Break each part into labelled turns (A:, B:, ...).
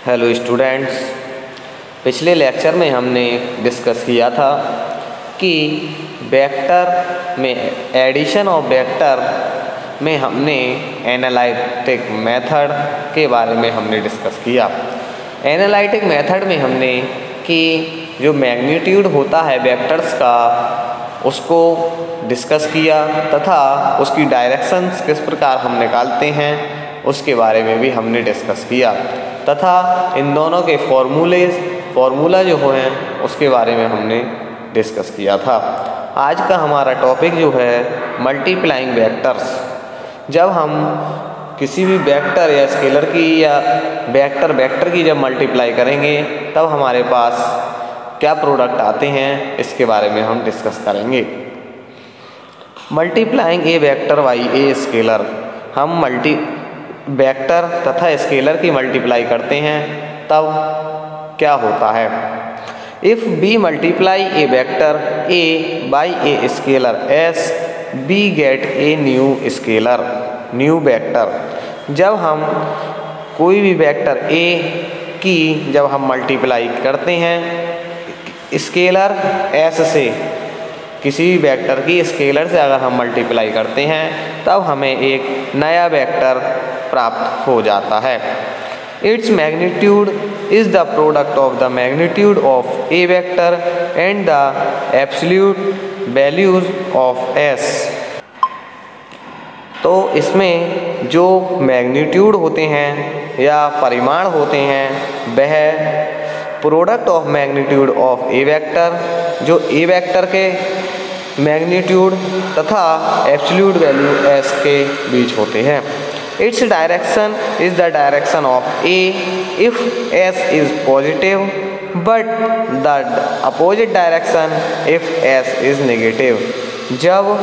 A: Hello students, पिछले lecture में हमने डिस्कस किया था कि वेक्टर में एडिशन ऑफ वेक्टर में हमने एनालिटिक मेथड के बारे में हमने डिस्कस किया। एनालिटिक मेथड में हमने कि जो मैग्नीट्यूड होता है वेक्टर्स का उसको डिस्कस किया तथा उसकी डायरेक्शंस किस प्रकार हम निकालते हैं उसके बारे में भी हमने डिस्कस किया तथा इन दोनों के फॉर्मूला जो हैं उसके बारे में हमने डिस्कस किया था। आज का हमारा टॉपिक जो है मल्टीप्लाइंग वेक्टर्स। जब हम किसी भी वेक्टर या स्केलर की या वेक्टर की जब मल्टीप्लाई करेंगे तब हमारे पास क्या प्रोडक्ट आते हैं इसके बारे में हम डिस्कस करेंगे। Multiplying a vector by a scalar, हम वेक्टर तथा स्केलर की मल्टीप्लाई करते हैं तब क्या होता है। If we multiply a vector A by a scalar s we get a new vector. जब हम कोई भी वेक्टर ए की जब हम मल्टीप्लाई करते हैं स्केलर एस से, किसी भी वेक्टर की स्केलर से अगर हम मल्टीप्लाई करते हैं तब हमें एक नया वेक्टर प्राप्त हो जाता है। Its magnitude is the product of the magnitude of a vector and the absolute values of S. तो इसमें जो मैग्नीट्यूड होते हैं या परिमाण होते हैं वह product of magnitude of a vector, जो ए वेक्टर के मैग्नीट्यूड तथा एब्सोल्यूट वैल्यू एस के बीच होते हैं। Its direction is the direction of A if S is positive but the opposite direction if S is negative. जब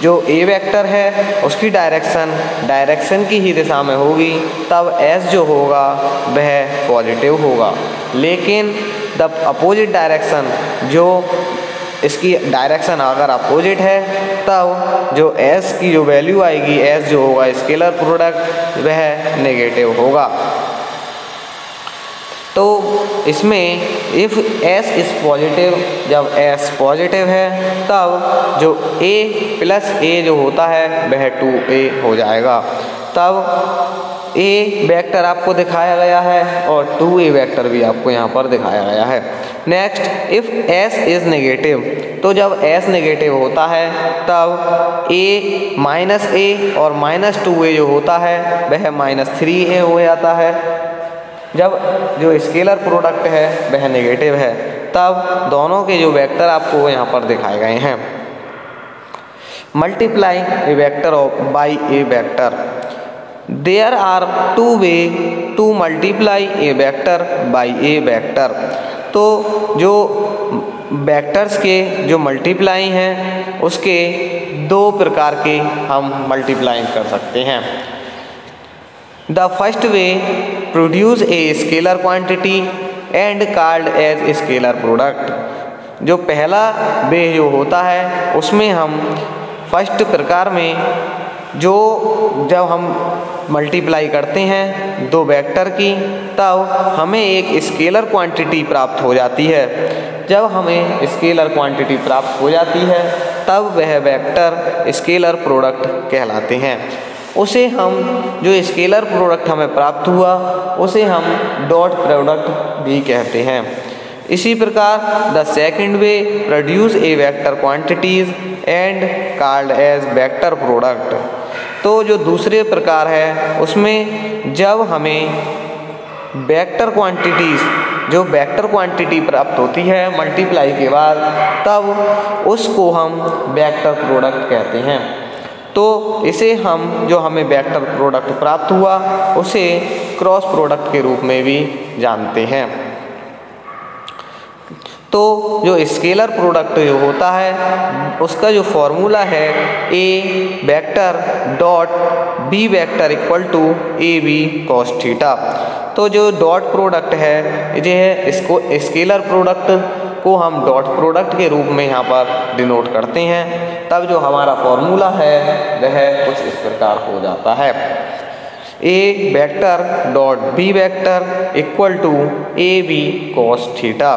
A: जो ए वेक्टर है उसकी डायरेक्शन की ही दिशा में होगी तब एस जो होगा वह पॉजिटिव होगा, लेकिन द अपोजिट डायरेक्शन, जो इसकी डायरेक्शन अगर अपोजिट है तब जो एस की जो वैल्यू आएगी, एस जो होगा स्केलर प्रोडक्ट, वह नेगेटिव होगा। तो इसमें इफ़ एस इज़ पॉजिटिव, जब एस पॉजिटिव है तब जो ए प्लस ए जो होता है वह 2a हो जाएगा। तब ए वेक्टर आपको दिखाया गया है और 2a वेक्टर भी आपको यहाँ पर दिखाया गया है। Next, if S is negative, तो जब एस नेगेटिव होता है तब ए माइनस ए और माइनस 2a जो होता है वह -3a हो जाता है। जब जो स्केलर प्रोडक्ट है वह नेगेटिव है तब दोनों के जो वेक्टर आपको यहाँ पर दिखाए गए हैं। Multiplying a vector of by a vector, there are 2 way to multiply a vector by a vector. तो जो वेक्टर्स के जो मल्टीप्लाई हैं उसके 2 प्रकार के हम मल्टीप्लाई कर सकते हैं। The first way produce a scalar quantity and called as scalar product. जो पहला वे जो होता है उसमें हम फर्स्ट प्रकार में जो जब हम मल्टीप्लाई करते हैं 2 वेक्टर की तब हमें एक स्केलर क्वांटिटी प्राप्त हो जाती है। जब हमें स्केलर क्वांटिटी प्राप्त हो जाती है तब वह वेक्टर स्केलर प्रोडक्ट कहलाते हैं। उसे हम जो स्केलर प्रोडक्ट हमें प्राप्त हुआ उसे हम डॉट प्रोडक्ट भी कहते हैं। इसी प्रकार the second way produce a vector quantities and called as vector product. तो जो दूसरे प्रकार है उसमें जब हमें वेक्टर क्वांटिटीज, जो वेक्टर क्वांटिटी प्राप्त होती है मल्टीप्लाई के बाद तब उसको हम वेक्टर प्रोडक्ट कहते हैं। तो इसे हम जो हमें वेक्टर प्रोडक्ट प्राप्त हुआ उसे क्रॉस प्रोडक्ट के रूप में भी जानते हैं। तो जो स्केलर प्रोडक्ट जो होता है उसका जो फॉर्मूला है A vector dot B vector equal to A B cos theta. तो जो डॉट प्रोडक्ट है इसको स्केलर प्रोडक्ट को हम डॉट प्रोडक्ट के रूप में यहाँ पर डिनोट करते हैं। तब जो हमारा फॉर्मूला है वह कुछ इस प्रकार हो जाता है। A vector dot B vector equal to A B cos theta.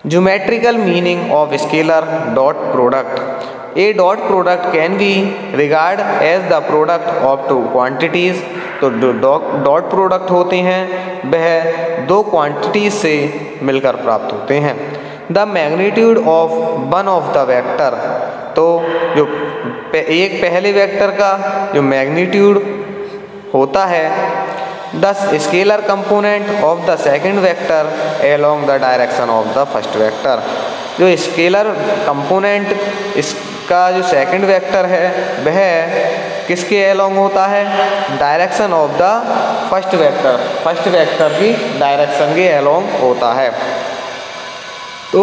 A: Geometrical meaning of scalar dot product. A dot product can be regard as the product of two quantities. तो जो डॉट प्रोडक्ट होते हैं वह दो quantities से मिलकर प्राप्त होते हैं। The magnitude of one of the vector. तो जो एक पहले वेक्टर का जो मैग्नीट्यूड होता है the scalar component of the second vector along the direction of the first vector. जो स्केलर कंपोनेंट इसका जो सेकंड वेक्टर है वह किसके एलोंग होता है? Direction of the first vector की डायरेक्शन के एलोंग होता है। तो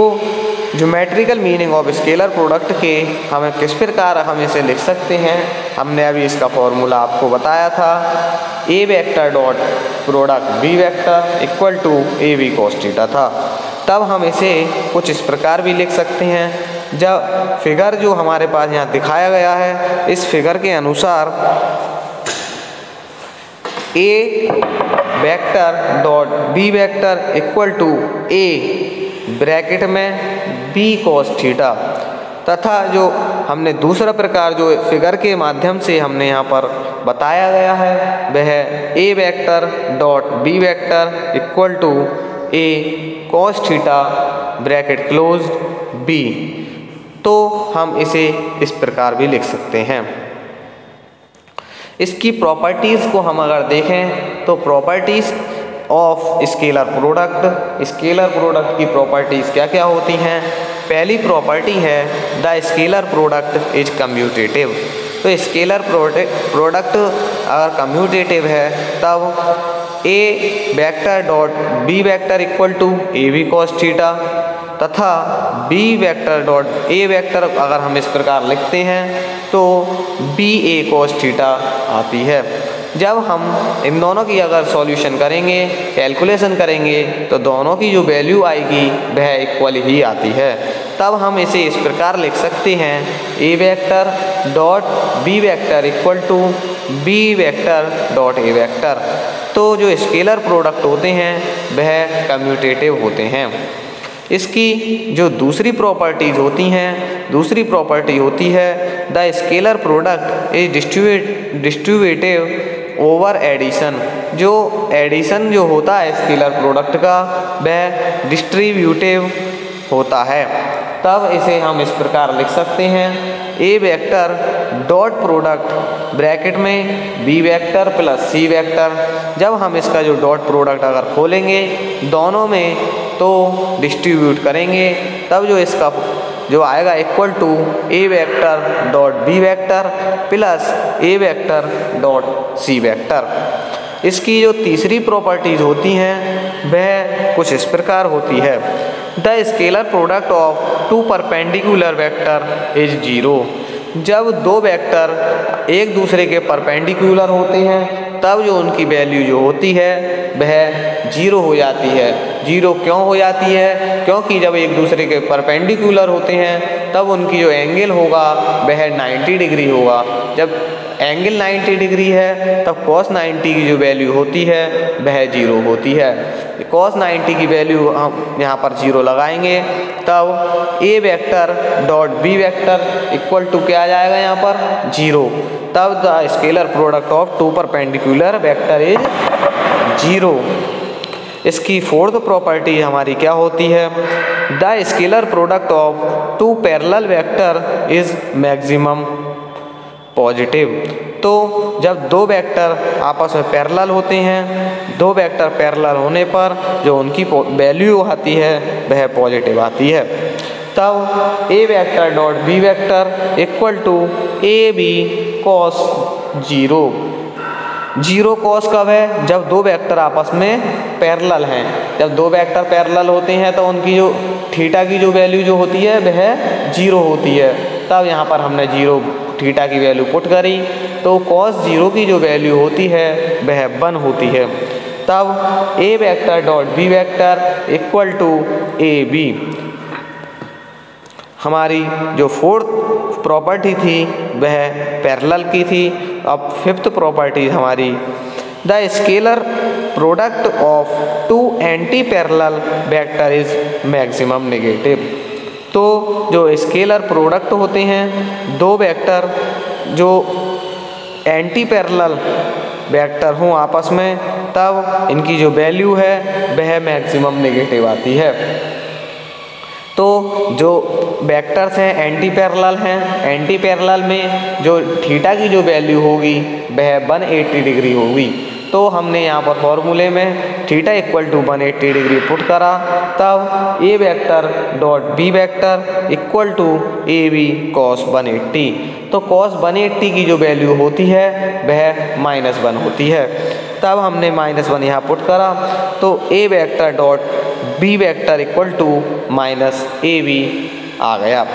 A: geometrical meaning of scalar product के हमें किस प्रकार हम इसे लिख सकते हैं? हमने अभी इसका फॉर्मूला आपको बताया था। A vector dot product B vector equal to A B cos theta था। तब हम इसे कुछ इस प्रकार भी लिख सकते हैं। जब फिगर जो हमारे पास यहाँ दिखाया गया है इस फिगर के अनुसार A vector dot B vector equal to A bracket में बी कॉस थीटा तथा जो हमने दूसरा प्रकार जो फिगर के माध्यम से हमने यहाँ पर बताया गया है वह A vector dot B vector equal to A cos theta bracket close B. तो हम इसे इस प्रकार भी लिख सकते हैं। इसकी प्रॉपर्टीज़ को हम अगर देखें तो प्रॉपर्टीज़ ऑफ स्केलर प्रोडक्ट की प्रॉपर्टीज़ क्या क्या होती हैं? पहली प्रॉपर्टी है the scalar product is commutative. तो स्केलर प्रोडक्ट अगर कम्यूटेटिव है तब A vector dot B vector equal to A B cos theta तथा B vector dot A vector अगर हम इस प्रकार लिखते हैं तो बी ए कॉस थीटा आती है। जब हम इन दोनों की अगर सॉल्यूशन करेंगे, कैलकुलेशन करेंगे तो दोनों की जो वैल्यू आएगी वह इक्वल ही आती है। तब हम इसे इस प्रकार लिख सकते हैं A vector dot B vector equal to B vector dot A vector. तो जो स्केलर प्रोडक्ट होते हैं वह कम्यूटेटिव होते हैं। इसकी जो दूसरी प्रॉपर्टीज़ होती हैं, दूसरी प्रॉपर्टी होती है the scalar product is distributive over addition. जो एडिशन जो होता है स्केलर प्रोडक्ट का वह डिस्ट्रीब्यूटिव होता है। तब इसे हम इस प्रकार लिख सकते हैं A vector dot product bracket में B vector plus C vector. जब हम इसका जो डॉट प्रोडक्ट अगर खोलेंगे दोनों में तो डिस्ट्रीब्यूट करेंगे तब जो इसका जो आएगा equal to A vector dot B vector plus A vector dot C vector. इसकी जो तीसरी प्रॉपर्टीज़ होती हैं वह कुछ इस प्रकार होती है the scalar product of two perpendicular vector is zero. जब दो वेक्टर एक दूसरे के परपेंडिकुलर होते हैं तब जो उनकी वैल्यू जो होती है वह जीरो हो जाती है। जीरो क्यों हो जाती है? क्योंकि जब एक दूसरे के परपेंडिकुलर होते हैं तब उनकी जो एंगल होगा वह 90 डिग्री होगा। जब एंगल 90 डिग्री है तब cos 90 की जो वैल्यू होती है वह जीरो होती है। cos 90 की वैल्यू हम यहाँ पर जीरो लगाएंगे तब A vector dot B vector equal to क्या आ जाएगा यहाँ पर? जीरो। तब the scalar product of two perpendicular vector is zero. इसकी फोर्थ प्रॉपर्टी हमारी क्या होती है? The scalar product of two parallel vector is maximum positive. तो जब दो वेक्टर आपस में पैरेलल होते हैं, दो वेक्टर पैरेलल होने पर जो उनकी वैल्यू आती है वह पॉजिटिव आती है। तब A vector dot B vector equal to A B cos zero. Zero cos कब है? जब दो वेक्टर आपस में पैरेलल हैं। जब दो वेक्टर पैरेलल होते हैं तो उनकी जो थीटा की जो वैल्यू जो होती है वह जीरो होती है। तब यहाँ पर हमने जीरो थीटा की वैल्यू पुट करी तो कॉस जीरो की जो वैल्यू होती है वह 1 होती है। तब A vector dot B vector equal to A B. हमारी जो फोर्थ प्रॉपर्टी थी वह पैरेलल की थी। अब फिफ्थ प्रॉपर्टी हमारी, the scalar product of two anti parallel vector is maximum negative. तो जो स्केलर प्रोडक्ट होते हैं दो वेक्टर जो एंटी पैरेलल वेक्टर हों आपस में, तब इनकी जो वैल्यू है वह मैक्सिमम नेगेटिव आती है। तो जो वेक्टर्स हैं एंटी पैरेलल हैं, एंटी पैरेलल में जो थीटा की जो वैल्यू होगी वह 180 डिग्री होगी। तो हमने यहाँ पर फॉर्मूले में theta equal to 180 degree put करा, तब A vector dot B vector equal to A B cos 180। तो कॉस 180 की जो वैल्यू होती है वह -1 होती है। तब हमने -1 यहाँ पुट करा, तो A vector dot B vector equal to -AB आ गया।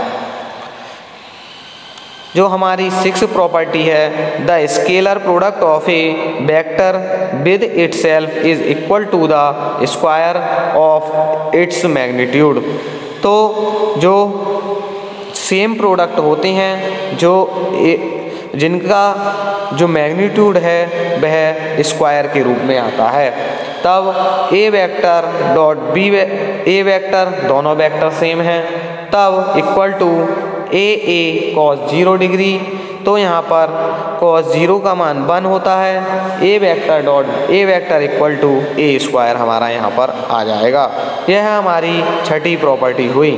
A: जो हमारी सिक्स प्रॉपर्टी है, the scalar product of a vector with itself is equal to the square of its magnitude. तो जो सेम प्रोडक्ट होते हैं जिनका जो मैग्नीट्यूड है वह स्क्वायर के रूप में आता है, तब A vector dot B A vector दोनों वेक्टर सेम हैं, तब equal to A cos 0 degree. तो यहाँ पर कॉस 0 का मान 1 होता है, A vector dot A vector equal to A square हमारा यहाँ पर आ जाएगा। यह हमारी छठी प्रॉपर्टी हुई।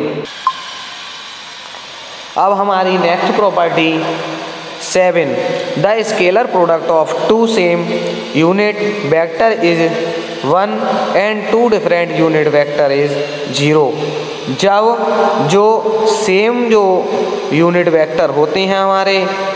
A: अब हमारी next property 7, the scalar product of two same unit vector is 1 and two different unit vector is 0। जब जो सेम जो यूनिट वेक्टर होते हैं हमारे,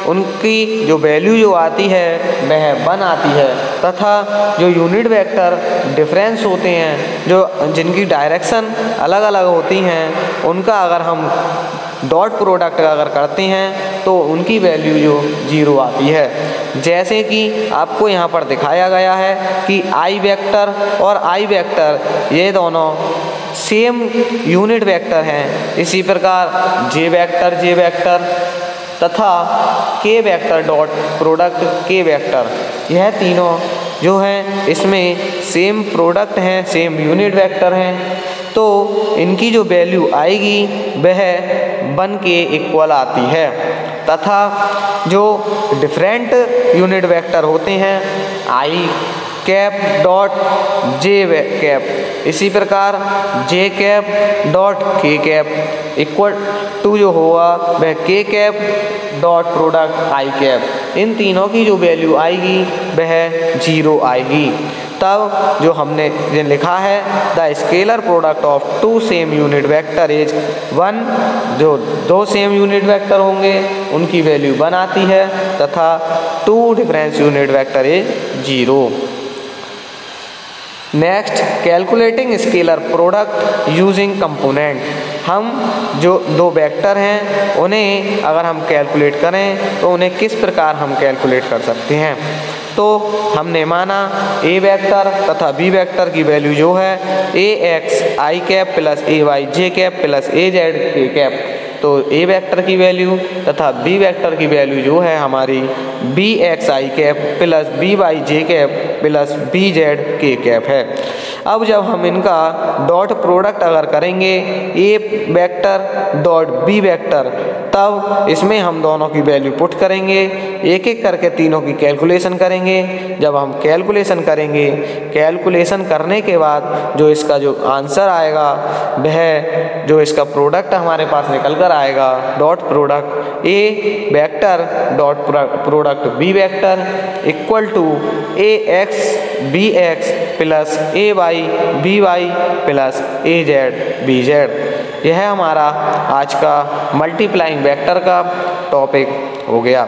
A: उनकी जो वैल्यू जो आती है वह 1 आती है, तथा जो यूनिट वेक्टर डिफरेंस होते हैं जो जिनकी डायरेक्शन अलग अलग होती हैं, उनका अगर हम डॉट प्रोडक्ट अगर करते हैं तो उनकी वैल्यू जो 0 आती है। जैसे कि आपको यहाँ पर दिखाया गया है कि आई वेक्टर और आई वेक्टर ये दोनों सेम यूनिट वेक्टर हैं। इसी प्रकार जे वेक्टर तथा के वेक्टर डॉट प्रोडक्ट के वेक्टर, यह तीनों जो हैं इसमें सेम प्रोडक्ट हैं, सेम यूनिट वेक्टर हैं। तो इनकी जो वैल्यू आएगी वह 1 के इक्वल आती है, तथा जो डिफरेंट यूनिट वेक्टर होते हैं I cap dot J cap, इसी प्रकार J cap dot K cap equal to जो होगा वह K cap dot product I cap, इन तीनों की जो वैल्यू आएगी वह 0 आएगी। तब जो हमने लिखा है the scalar product of two same unit vector is 1, जो दो सेम यूनिट वेक्टर होंगे उनकी वैल्यू 1 आती है, तथा two difference unit vector is 0। Next, calculating scalar product using component. हम जो दो वेक्टर हैं उन्हें अगर हम कैलकुलेट करें तो उन्हें किस प्रकार हम कैलकुलेट कर सकते हैं। तो हमने माना ए वेक्टर तथा बी वेक्टर की वैल्यू जो है ए x I cap plus A Y J cap plus A Z के कैप, तो ए वेक्टर की वैल्यू तथा बी वेक्टर की वैल्यू जो है हमारी बी एक्स आई कैप प्लस बी वाई जे कैप प्लस बी जेड के कैप है। अब जब हम इनका डॉट प्रोडक्ट अगर करेंगे ए वेक्टर डॉट बी वेक्टर, तब इसमें हम दोनों की वैल्यू पुट करेंगे, एक एक करके तीनों की कैलकुलेशन करेंगे। जब हम कैलकुलेशन करेंगे, कैलकुलेशन करने के बाद जो इसका जो आंसर आएगा वह जो इसका प्रोडक्ट हमारे पास निकल कर आएगा dot product A vector dot product B vector equal to A X B X plus A Y B Y plus A Z B Z. यह हमारा आज का मल्टीप्लाइंग वेक्टर का टॉपिक हो गया।